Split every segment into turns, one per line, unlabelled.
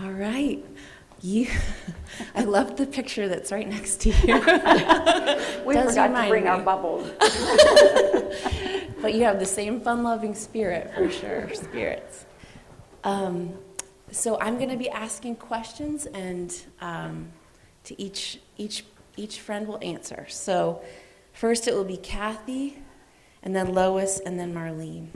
All right. You, I love the picture that's right next to you.
We forgot to bring our bubbles.
But you have the same fun-loving spirit, for sure, spirits. So I'm going to be asking questions, and to each friend will answer. So first it will be Kathy, and then Lois, and then Marlene.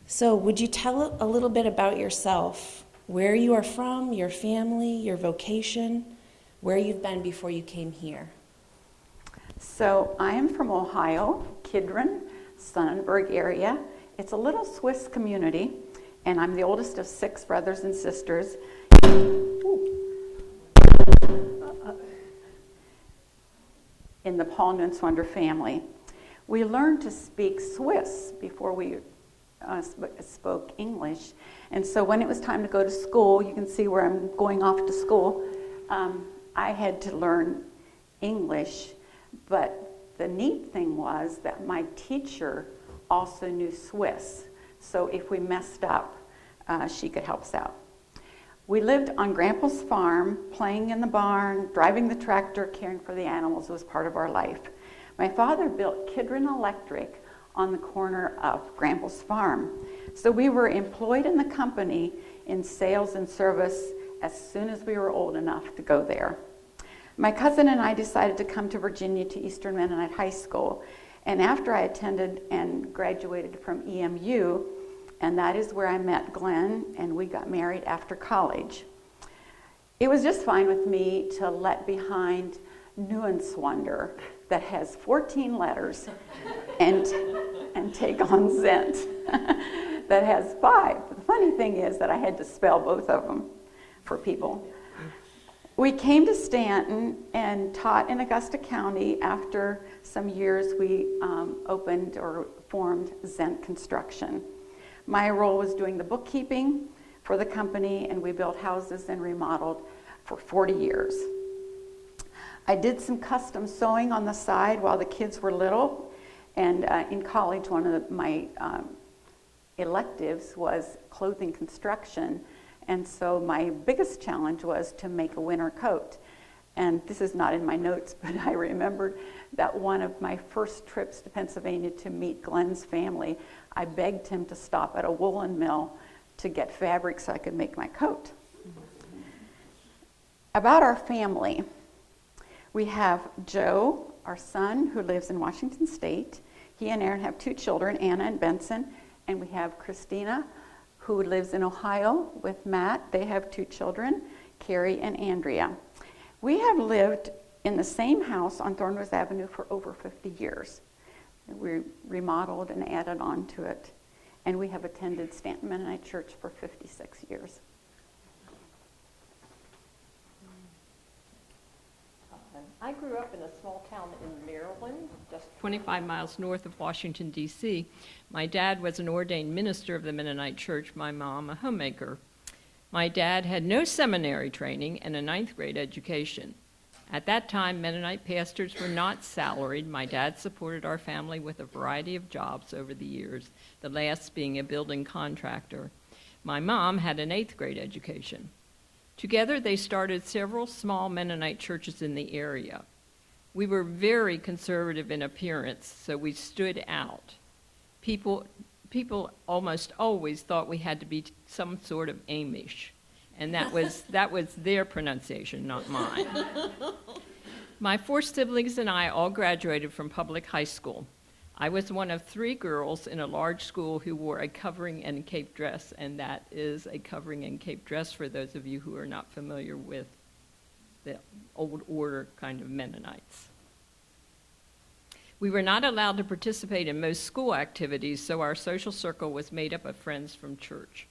So would you tell a little bit about yourself, where you are from, your family, your vocation, where you've been before you came here?
So I am from Ohio, Kidron, Sonnenberg area. It's a little Swiss community, and I'm the oldest of 6 brothers and sisters. In the Paul Nunswander family. We learned to speak Swiss before we spoke English. And so when it was time to go to school, you can see where I'm going off to school, I had to learn English. But the neat thing was that my teacher also knew Swiss. So if we messed up, she could help us out. We lived on Grandpa's farm, playing in the barn, driving the tractor, caring for the animals was part of our life. My father built Kidron Electric on the corner of Grandpa's farm. So we were employed in the company in sales and service as soon as we were old enough to go there. My cousin and I decided to come to Virginia to Eastern Mennonite High School. And after I attended and graduated from EMU, and that is where I met Glenn, and we got married after college. It was just fine with me to let behind Nuenswander that has 14 letters and take on Zent that has 5. The funny thing is that I had to spell both of them for people. We came to Stanton and taught in Augusta County. After some years, we opened or formed Zent Construction. My role was doing the bookkeeping for the company, and we built houses and remodeled for 40 years. I did some custom sewing on the side while the kids were little, and in college, one of my electives was clothing construction, and so my biggest challenge was to make a winter coat. And this is not in my notes, but I remembered that one of my first trips to Pennsylvania to meet Glenn's family, I begged him to stop at a woolen mill to get fabric so I could make my coat. About our family, we have Joe, our son, who lives in Washington State. He and Aaron have 2 children, Anna and Benson. And we have Christina, who lives in Ohio with Matt. They have 2 children, Carrie and Andrea. We have lived in the same house on Thornrose Avenue for over 50 years. We remodeled and added on to it. And we have attended Stanton Mennonite Church for 56 years.
I grew up in a small town in Maryland, just 25 miles north of Washington, D.C. My dad was an ordained minister of the Mennonite Church, my mom a homemaker. My dad had no seminary training and a 9th grade education. At that time, Mennonite pastors were not salaried. My dad supported our family with a variety of jobs over the years, the last being a building contractor. My mom had an 8th grade education. Together, they started several small Mennonite churches in the area. We were very conservative in appearance, so we stood out. People almost always thought we had to be some sort of Amish, and that was their pronunciation, not mine. My 4 siblings and I all graduated from public high school. I was one of 3 girls in a large school who wore a covering and cape dress, and that is a covering and cape dress for those of you who are not familiar with the old order kind of Mennonites. We were not allowed to participate in most school activities, so our social circle was made up of friends from church.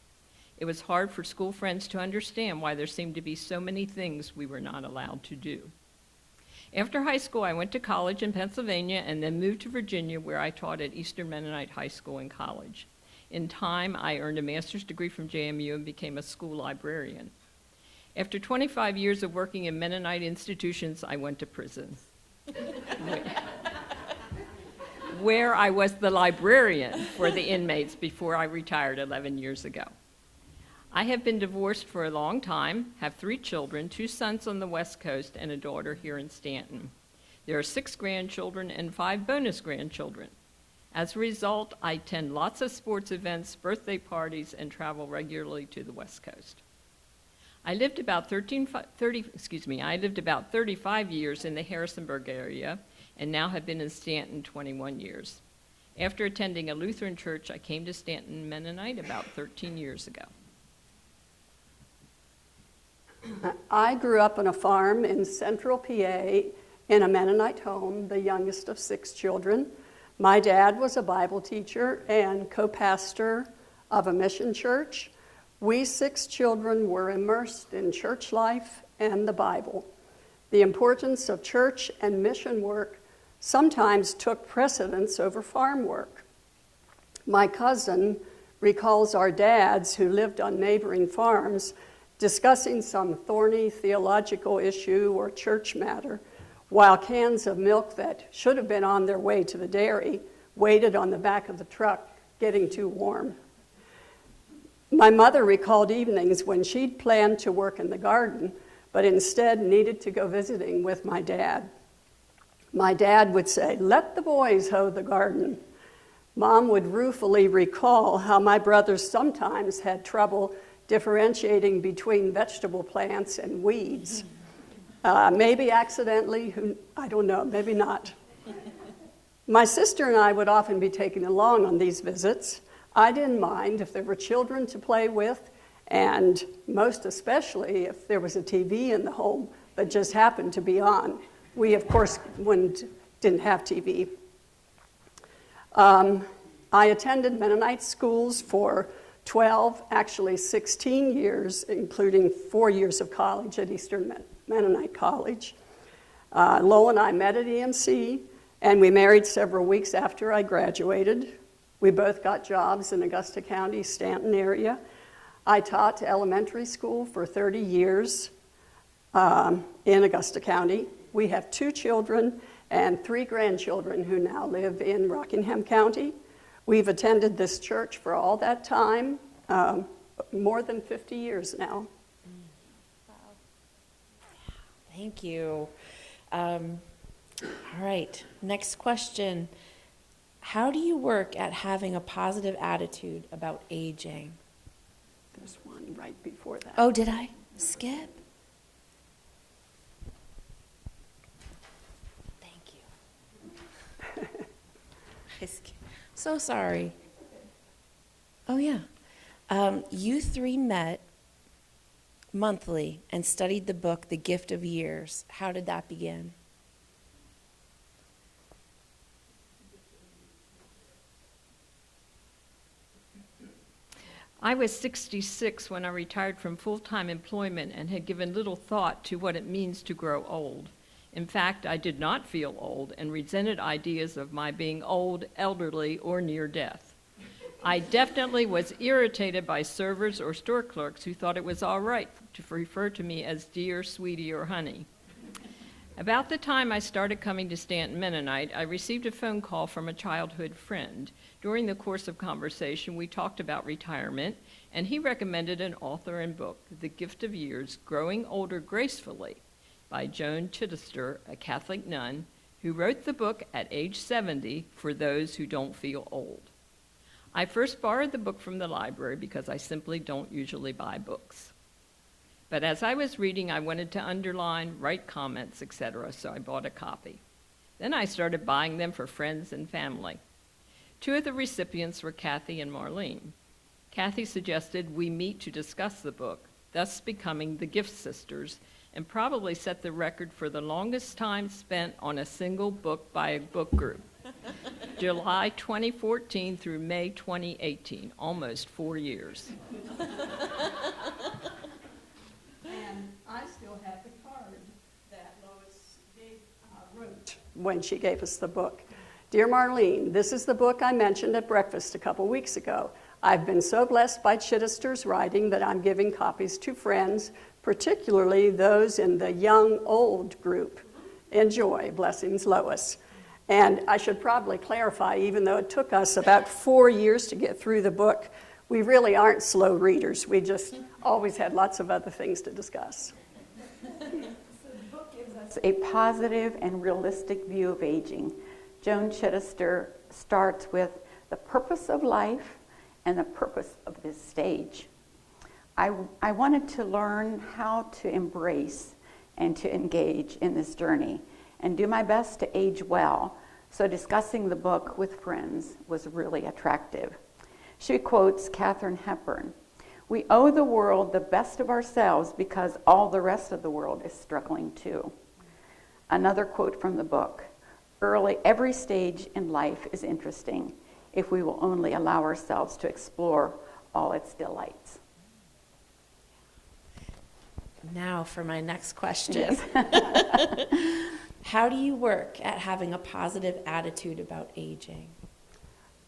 It was hard for school friends to understand why there seemed to be so many things we were not allowed to do. After high school, I went to college in Pennsylvania and then moved to Virginia, where I taught at Eastern Mennonite High School and college. In time, I earned a master's degree from JMU and became a school librarian. After 25 years of working in Mennonite institutions, I went to prison, where I was the librarian for the inmates before I retired 11 years ago. I have been divorced for a long time, have 3 children, 2 sons on the West Coast, and a daughter here in Stanton. There are 6 grandchildren and 5 bonus grandchildren. As a result, I attend lots of sports events, birthday parties, and travel regularly to the West Coast. I lived about 35 years in the Harrisonburg area and now have been in Stanton 21 years. After attending a Lutheran church, I came to Stanton Mennonite about 13 years ago.
I grew up on a farm in central PA in a Mennonite home, the youngest of 6 children. My dad was a Bible teacher and co-pastor of a mission church. We 6 children were immersed in church life and the Bible. The importance of church and mission work sometimes took precedence over farm work. My cousin recalls our dads, who lived on neighboring farms, discussing some thorny theological issue or church matter, while cans of milk that should have been on their way to the dairy waited on the back of the truck, getting too warm. My mother recalled evenings when she'd planned to work in the garden, but instead needed to go visiting with my dad. My dad would say, "Let the boys hoe the garden." Mom would ruefully recall how my brothers sometimes had trouble differentiating between vegetable plants and weeds. Maybe accidentally, I don't know, maybe not. My sister and I would often be taken along on these visits. I didn't mind if there were children to play with, and most especially if there was a TV in the home that just happened to be on. We, of course, didn't have TV. I attended Mennonite schools for 12, actually 16 years, including 4 years of college at Eastern Mennonite College. Lo and I met at EMC, and we married several weeks after I graduated. We both got jobs in Augusta County, Stanton area. I taught elementary school for 30 years in Augusta County. We have 2 children and 3 grandchildren who now live in Rockingham County. We've attended this church for all that time, more than 50 years now.
Wow. Thank you. All right, next question. How do you work at having a positive attitude about aging?
There's one right before that.
Oh, did I skip? Thank you. I skipped. So sorry. Oh, yeah. You 3 met monthly and studied the book, The Gift of Years. How did that begin?
I was 66 when I retired from full-time employment and had given little thought to what it means to grow old. In fact, I did not feel old and resented ideas of my being old, elderly, or near death. I definitely was irritated by servers or store clerks who thought it was all right to refer to me as dear, sweetie, or honey. About the time I started coming to Stanton Mennonite, I received a phone call from a childhood friend. During the course of conversation, we talked about retirement, and he recommended an author and book, The Gift of Years, Growing Older Gracefully, by Joan Chittister, a Catholic nun, who wrote the book at age 70 for those who don't feel old. I first borrowed the book from the library because I simply don't usually buy books. But as I was reading, I wanted to underline, write comments, etc., so I bought a copy. Then I started buying them for friends and family. 2 of the recipients were Kathy and Marlene. Kathy suggested we meet to discuss the book, thus becoming the Gift Sisters, and probably set the record for the longest time spent on a single book by a book group. July 2014 through May 2018, almost 4 years.
And I still have the card that Lois wrote when she gave us the book. Dear Marlene, this is the book I mentioned at breakfast a couple weeks ago. I've been so blessed by Chittister's writing that I'm giving copies to friends, particularly those in the young old group. Enjoy. Blessings, Lois. And I should probably clarify, even though it took us about 4 years to get through the book, We really aren't slow readers. We just always had lots of other things to discuss.
It's a positive and realistic view of aging. Joan Chittister starts with the purpose of life and the purpose of this stage. I wanted to learn how to embrace and to engage in this journey and do my best to age well. So discussing the book with friends was really attractive. She quotes Katharine Hepburn, "We owe the world the best of ourselves because all the rest of the world is struggling too." Another quote from the book, "Every stage in life is interesting if we will only allow ourselves to explore all its delights."
Now for my next question.
Yes.
How do you work at having a positive attitude about aging?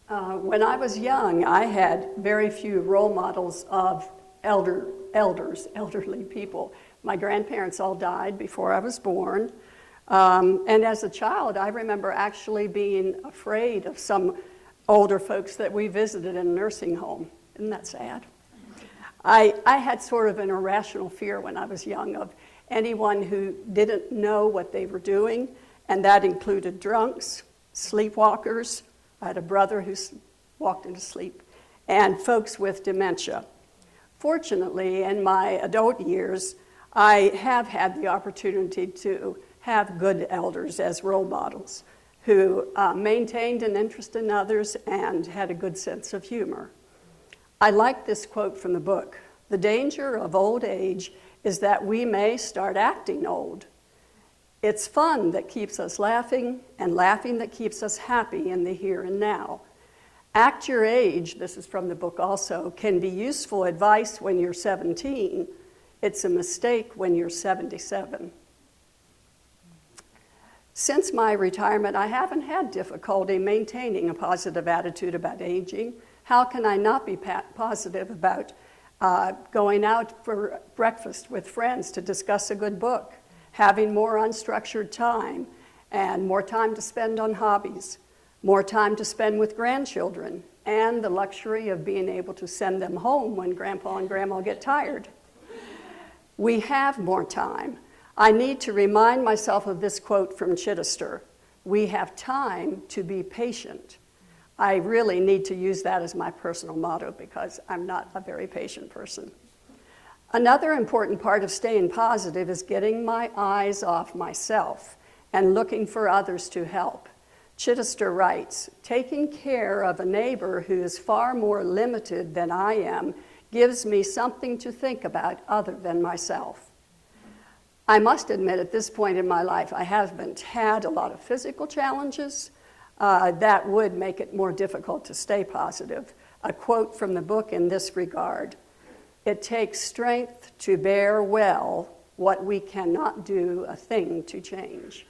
When I was young, I had very few role models of elderly people. My grandparents all died before I was born. And as a child, I remember actually being afraid of some older folks that we visited in a nursing home. Isn't that sad? I had sort of an irrational fear when I was young of anyone who didn't know what they were doing, and that included drunks, sleepwalkers. I had a brother who walked into sleep, and folks with dementia. Fortunately, in my adult years, I have had the opportunity to have good elders as role models who maintained an interest in others and had a good sense of humor. I like this quote from the book. "The danger of old age is that we may start acting old. It's fun that keeps us laughing, and laughing that keeps us happy in the here and now. Act your age," this is from the book also, "can be useful advice when you're 17. It's a mistake when you're 77. Since my retirement, I haven't had difficulty maintaining a positive attitude about aging. How can I not be positive about going out for breakfast with friends to discuss a good book, having more unstructured time, and more time to spend on hobbies, more time to spend with grandchildren, and the luxury of being able to send them home when Grandpa and Grandma get tired? We have more time. I need to remind myself of this quote from Chittister. We have time to be patient. I really need to use that as my personal motto because I'm not a very patient person. Another important part of staying positive is getting my eyes off myself and looking for others to help. Chittister writes, "Taking care of a neighbor who is far more limited than I am gives me something to think about other than myself." I must admit at this point in my life, I haven't had a lot of physical challenges that would make it more difficult to stay positive. A quote from the book in this regard, "It takes strength to bear well what we cannot do a thing to change."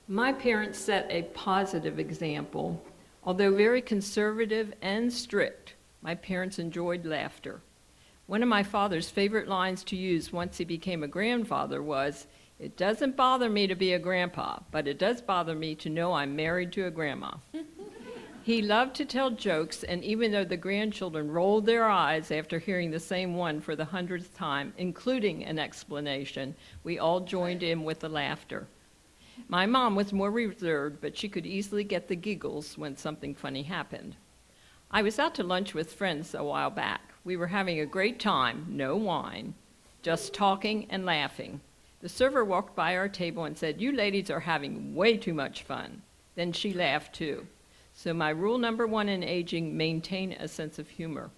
My parents set a positive example. Although very conservative and strict, my parents enjoyed laughter. One of my father's favorite lines to use once he became a grandfather was, "It doesn't bother me to be a grandpa, but it does bother me to know I'm married to a grandma." He loved to tell jokes, and even though the grandchildren rolled their eyes after hearing the same one for the 100th time, including an explanation, we all joined in with the laughter. My mom was more reserved, but she could easily get the giggles when something funny happened. I was out to lunch with friends a while back. We were having a great time, no wine, just talking and laughing. The server walked by our table and said, "You ladies are having way too much fun." Then she laughed too. So my rule number one in aging, maintain a sense of humor.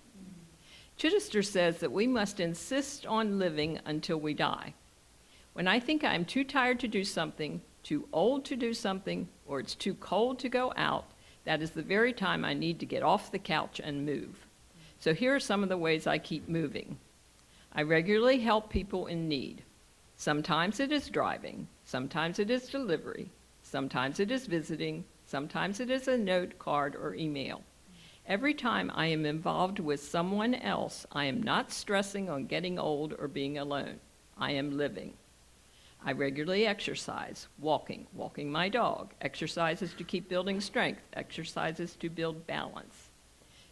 Chittister says that we must insist on living until we die. When I think I'm too tired to do something, too old to do something, or it's too cold to go out, that is the very time I need to get off the couch and move. So here are some of the ways I keep moving. I regularly help people in need. Sometimes it is driving, sometimes it is delivery, sometimes it is visiting, sometimes it is a note, card, or email. Every time I am involved with someone else, I am not stressing on getting old or being alone. I am living. I regularly exercise, walking my dog, exercises to keep building strength, exercises to build balance.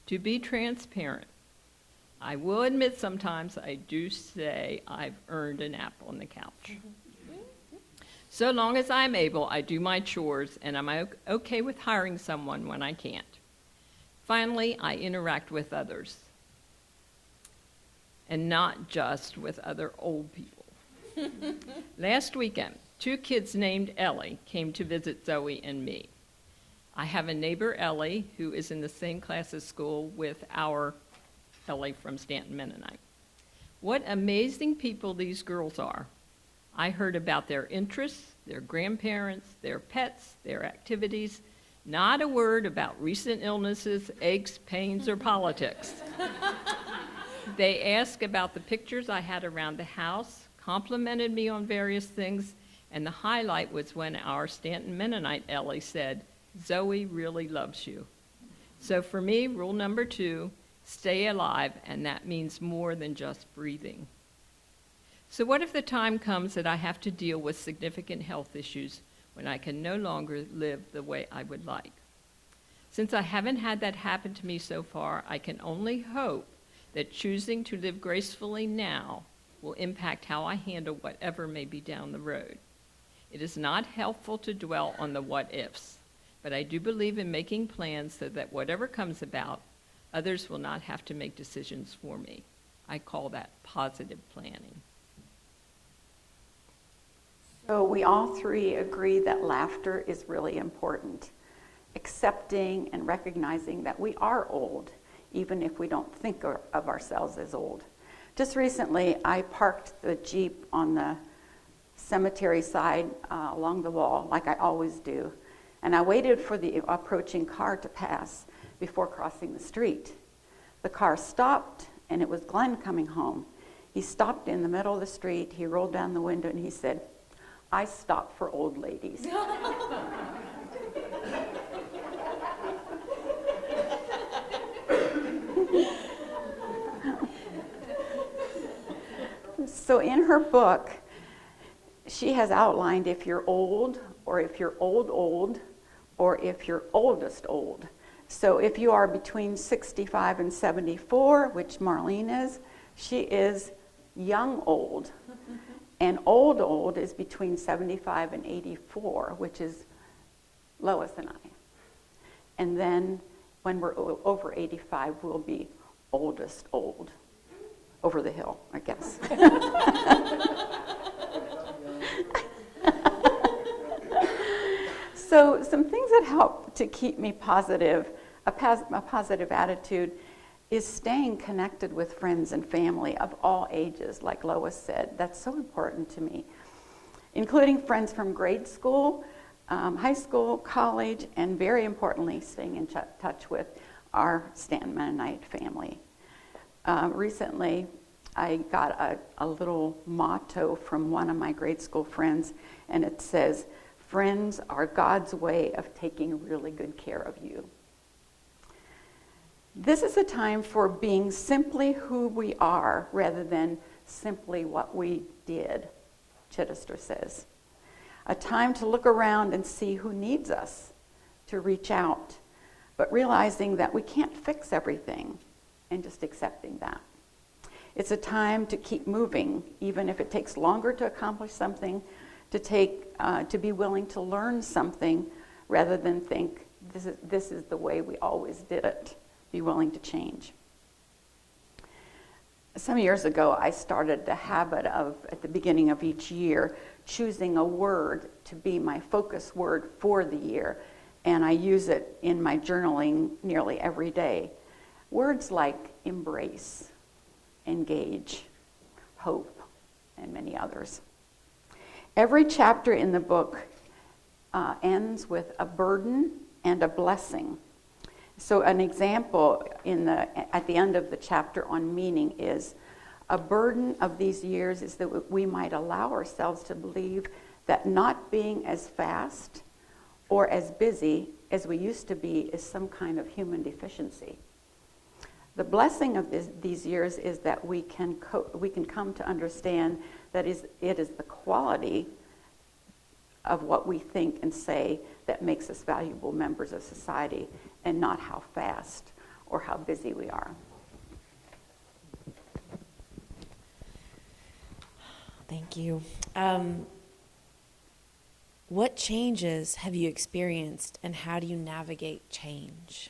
To be transparent, I will admit sometimes I do say I've earned a nap on the couch. So long as I'm able, I do my chores, and I'm okay with hiring someone when I can't. Finally, I interact with others, and not just with other old people. Last weekend, 2 kids named Ellie came to visit Zoe and me. I have a neighbor, Ellie, who is in the same class at school with our Ellie from Stanton Mennonite. What amazing people these girls are. I heard about their interests, their grandparents, their pets, their activities. Not a word about recent illnesses, aches, pains, or politics. They asked about the pictures I had around the house, complimented me on various things, and the highlight was when our Stanton Mennonite Ellie said, "Zoe really loves you." So for me, rule number 2, stay alive, and that means more than just breathing. So what if the time comes that I have to deal with significant health issues when I can no longer live the way I would like? Since I haven't had that happen to me so far, I can only hope that choosing to live gracefully now will impact how I handle whatever may be down the road. It is not helpful to dwell on the what-ifs, but I do believe in making plans so that whatever comes about, others will not have to make decisions for me. I call that positive planning.
So we all 3 agree that laughter is really important. Accepting and recognizing that we are old, even if we don't think of ourselves as old. Just recently, I parked the Jeep on the cemetery side along the wall, like I always do. And I waited for the approaching car to pass before crossing the street. The car stopped, and it was Glenn coming home. He stopped in the middle of the street, he rolled down the window, and he said, "I stop for old ladies." So in her book, she has outlined if you're old, or if you're old, or if you're oldest old. So if you are between 65 and 74, which Marlene is, she is young old. And old is between 75 and 84, which is Lois and I. And then when we're over 85, we'll be oldest old. Over the hill, I guess. So some things that help to keep me positive, a positive attitude, is staying connected with friends and family of all ages, like Lois said. That's so important to me, including friends from grade school, high school, college, and very importantly, staying in touch with our Stanton Mennonite family. Recently, I got a little motto from one of my grade school friends, and it says, "Friends are God's way of taking really good care of you." This is a time for being simply who we are rather than simply what we did, Chittister says. A time to look around and see who needs us, to reach out, but realizing that we can't fix everything and just accepting that. It's a time to keep moving, even if it takes longer to accomplish something, to be willing to learn something rather than think this is the way we always did it. Be willing to change. Some years ago, I started the habit of, at the beginning of each year, choosing a word to be my focus word for the year, and I use it in my journaling nearly every day. Words like embrace, engage, hope, and many others. Every chapter in the book ends with a burden and a blessing. So an example at the end of the chapter on meaning is, a burden of these years is that we might allow ourselves to believe that not being as fast or as busy as we used to be is some kind of human deficiency. The blessing of these years is that we can come to understand that it is the quality of what we think and say that makes us valuable members of society, and not how fast or how busy we are.
Thank you. What changes have you experienced, and how do you navigate change?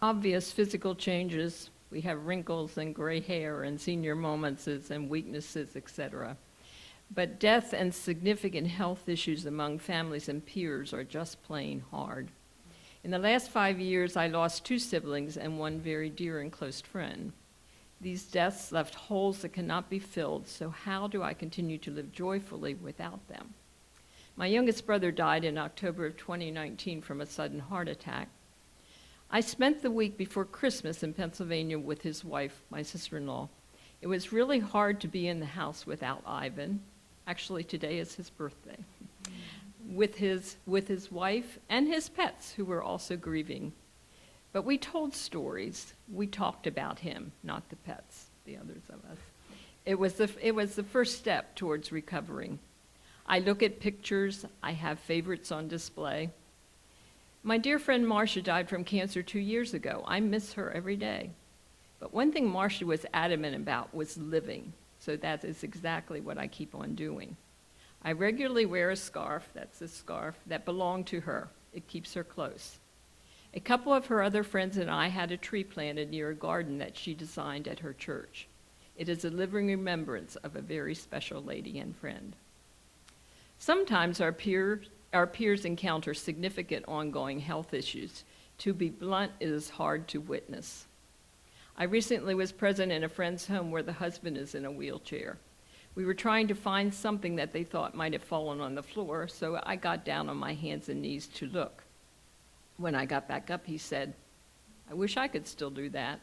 Obvious physical changes. We have wrinkles and gray hair and senior moments and weaknesses, etc. But death and significant health issues among families and peers are just plain hard. In the last 5 years, I lost 2 siblings and 1 very dear and close friend. These deaths left holes that cannot be filled, so how do I continue to live joyfully without them? My youngest brother died in October of 2019 from a sudden heart attack. I spent the week before Christmas in Pennsylvania with his wife, my sister-in-law. It was really hard to be in the house without Ivan. Actually, today is his birthday. With his wife and his pets, who were also grieving. But we told stories. We talked about him, not the pets, the others of us. It was the first step towards recovering. I look at pictures. I have favorites on display. My dear friend Marcia died from cancer 2 years ago. I miss her every day. But one thing Marcia was adamant about was living. So that is exactly what I keep on doing. I regularly wear a scarf, that's a scarf, that belonged to her. It keeps her close. A couple of her other friends and I had a tree planted near a garden that she designed at her church. It is a living remembrance of a very special lady and friend. Sometimes our peers encounter significant ongoing health issues. To be blunt, it is hard to witness. I recently was present in a friend's home where the husband is in a wheelchair. We were trying to find something that they thought might have fallen on the floor, so I got down on my hands and knees to look. When I got back up, he said, "I wish I could still do that."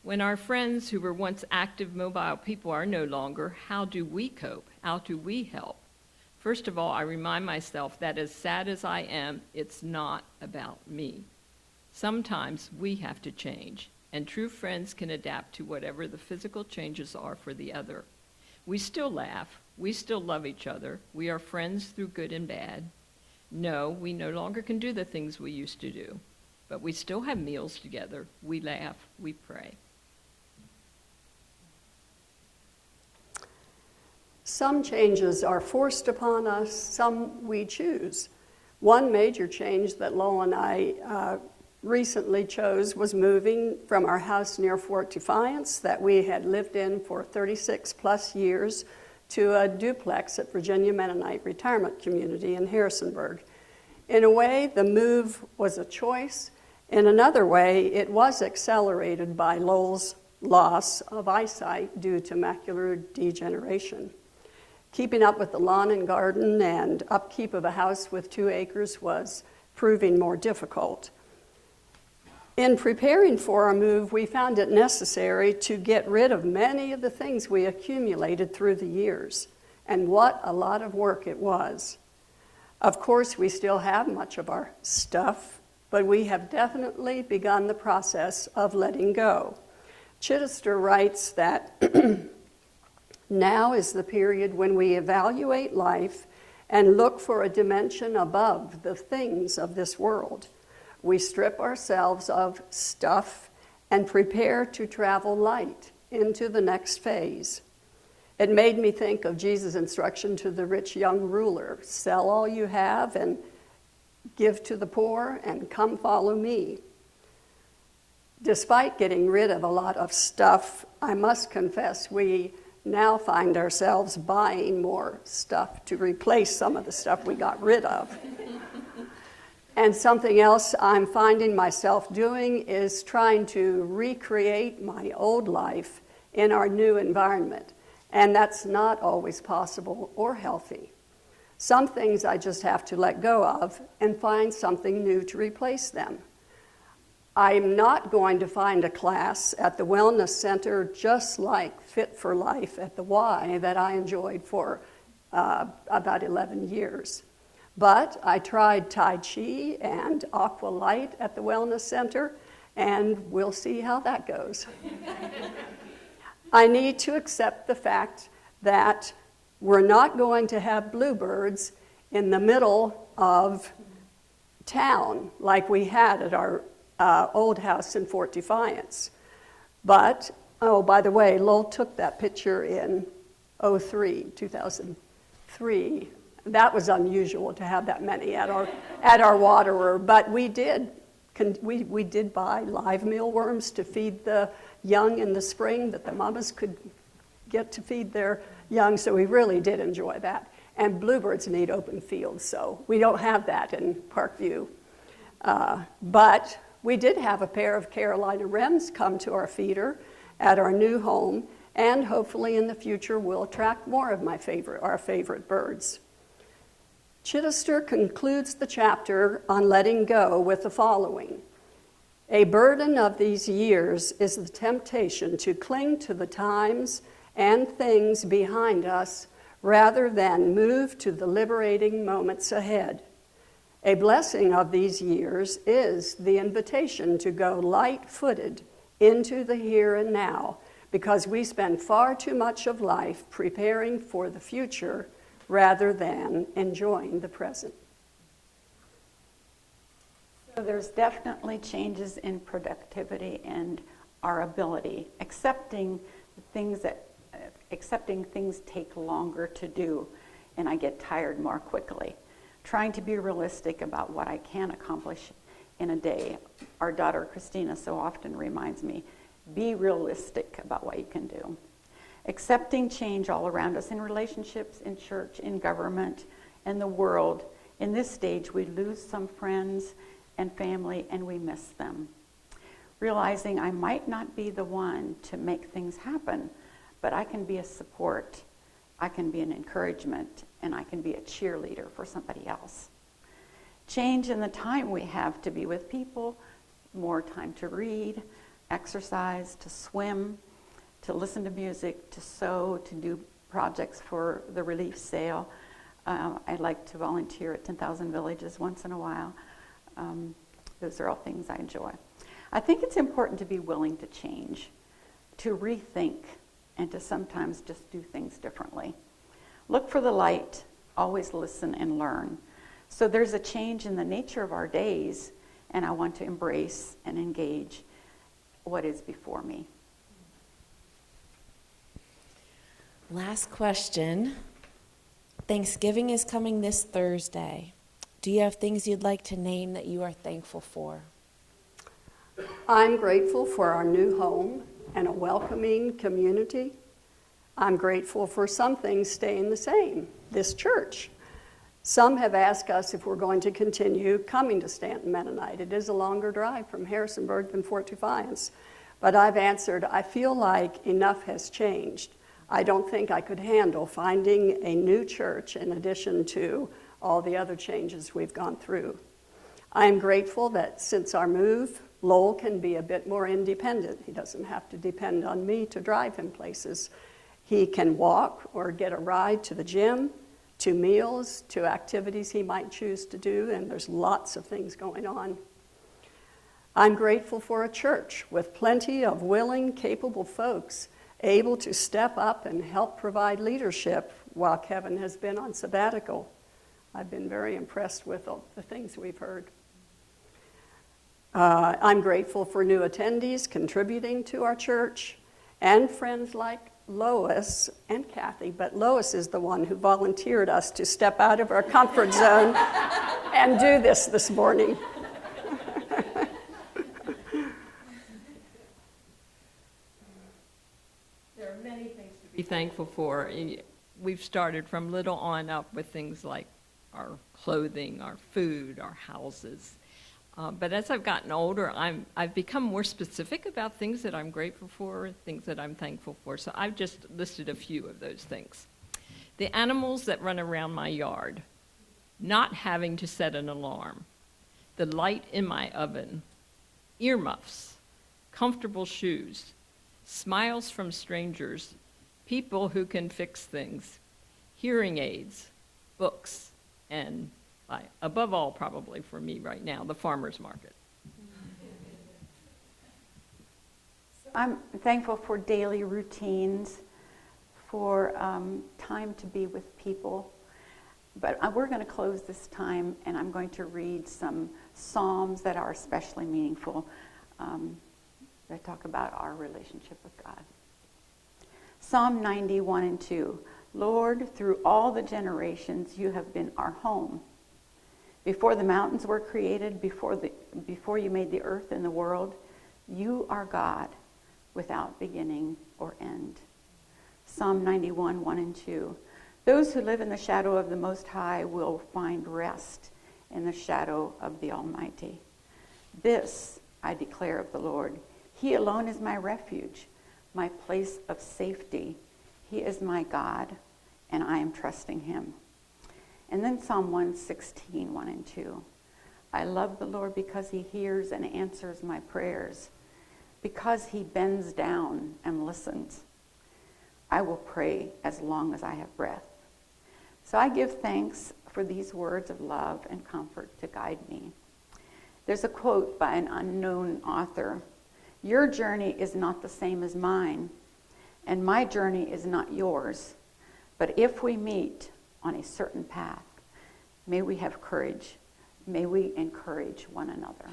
When our friends who were once active, mobile people are no longer, how do we cope? How do we help? First of all, I remind myself that as sad as I am, it's not about me. Sometimes we have to change, and true friends can adapt to whatever the physical changes are for the other. We still laugh. We still love each other. We are friends through good and bad. No, we no longer can do the things we used to do, but we still have meals together. We laugh. We pray.
Some changes are forced upon us, some we choose. One major change that Lowell and I recently chose was moving from our house near Fort Defiance that we had lived in for 36 plus years to a duplex at Virginia Mennonite Retirement Community in Harrisonburg. In a way, the move was a choice. In another way, it was accelerated by Lowell's loss of eyesight due to macular degeneration. Keeping up with the lawn and garden and upkeep of a house with 2 acres was proving more difficult. In preparing for our move, we found it necessary to get rid of many of the things we accumulated through the years, and what a lot of work it was. Of course, we still have much of our stuff, but we have definitely begun the process of letting go. Chittister writes that now is the period when we evaluate life and look for a dimension above the things of this world. We strip ourselves of stuff and prepare to travel light into the next phase. It made me think of Jesus' instruction to the rich young ruler: sell all you have and give to the poor and come follow me. Despite getting rid of a lot of stuff, I must confess we now find ourselves buying more stuff to replace some of the stuff we got rid of. And something else I'm finding myself doing is trying to recreate my old life in our new environment. And that's not always possible or healthy. Some things I just have to let go of and find something new to replace them. I'm not going to find a class at the Wellness Center just like Fit for Life at the Y that I enjoyed for about 11 years. But I tried Tai Chi and Aqua Light at the Wellness Center, and we'll see how that goes. I need to accept the fact that we're not going to have bluebirds in the middle of town like we had at our old house in Fort Defiance. But, oh, by the way, Lowell took that picture in 2003. That was unusual to have that many at our waterer, but we did buy live mealworms to feed the young in the spring that the mamas could get to feed their young, so we really did enjoy that. And bluebirds need open fields, so we don't have that in Parkview. But we did have a pair of Carolina wrens come to our feeder at our new home, and hopefully in the future we'll attract more of our favorite birds. Chittister concludes the chapter on letting go with the following: a burden of these years is the temptation to cling to the times and things behind us rather than move to the liberating moments ahead. A blessing of these years is the invitation to go light-footed into the here and now, because we spend far too much of life preparing for the future rather than enjoying the present.
So there's definitely changes in productivity and our ability, accepting things take longer to do, and I get tired more quickly. Trying to be realistic about what I can accomplish in a day. Our daughter Christina so often reminds me, be realistic about what you can do. Accepting change all around us in relationships, in church, in government, and the world. In this stage, we lose some friends and family, and we miss them. Realizing I might not be the one to make things happen, but I can be a support, I can be an encouragement, and I can be a cheerleader for somebody else. Change in the time we have to be with people, more time to read, exercise, to swim, to listen to music, to sew, to do projects for the relief sale. I like to volunteer at 10,000 Villages once in a while. Those are all things I enjoy. I think it's important to be willing to change, to rethink, and to sometimes just do things differently. Look for the light, always listen and learn. So there's a change in the nature of our days, and I want to embrace and engage what is before me.
Last question. Thanksgiving is coming this Thursday. Do you have things you'd like to name that you are thankful for?
I'm grateful for our new home and a welcoming community. I'm grateful for some things staying the same, this church. Some have asked us if we're going to continue coming to Stanton Mennonite. It is a longer drive from Harrisonburg than Fort Defiance. But I've answered, I feel like enough has changed. I don't think I could handle finding a new church in addition to all the other changes we've gone through. I'm grateful that since our move, Lowell can be a bit more independent. He doesn't have to depend on me to drive him places. He can walk or get a ride to the gym, to meals, to activities he might choose to do, and there's lots of things going on. I'm grateful for a church with plenty of willing, capable folks able to step up and help provide leadership while Kevin has been on sabbatical. I've been very impressed with all the things we've heard. I'm grateful for new attendees contributing to our church and friends like Lois and Kathy, but Lois is the one who volunteered us to step out of our comfort zone and do this morning.
There are many things to be thankful for. We've started from little on up with things like our clothing, our food, our houses. But as I've gotten older, I've become more specific about things that I'm grateful for, things that I'm thankful for. So I've just listed a few of those things. The animals that run around my yard, not having to set an alarm, the light in my oven, earmuffs, comfortable shoes, smiles from strangers, people who can fix things, hearing aids, books, and above all, probably for me right now, the farmer's market.
I'm thankful for daily routines, for time to be with people. But we're going to close this time, and I'm going to read some Psalms that are especially meaningful that talk about our relationship with God. Psalm 91 and 2. Lord, through all the generations, you have been our home. Before the mountains were created, before you made the earth and the world, you are God without beginning or end. Psalm 91, 1 and 2. Those who live in the shadow of the Most High will find rest in the shadow of the Almighty. This I declare of the Lord. He alone is my refuge, my place of safety. He is my God, and I am trusting him. And then Psalm 116, 1 and 2. I love the Lord because he hears and answers my prayers, because he bends down and listens. I will pray as long as I have breath. So I give thanks for these words of love and comfort to guide me. There's a quote by an unknown author. Your journey is not the same as mine, and my journey is not yours. But if we meet on a certain path, may we have courage. May we encourage one another.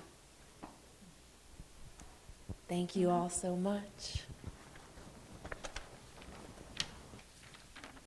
Thank you all so much.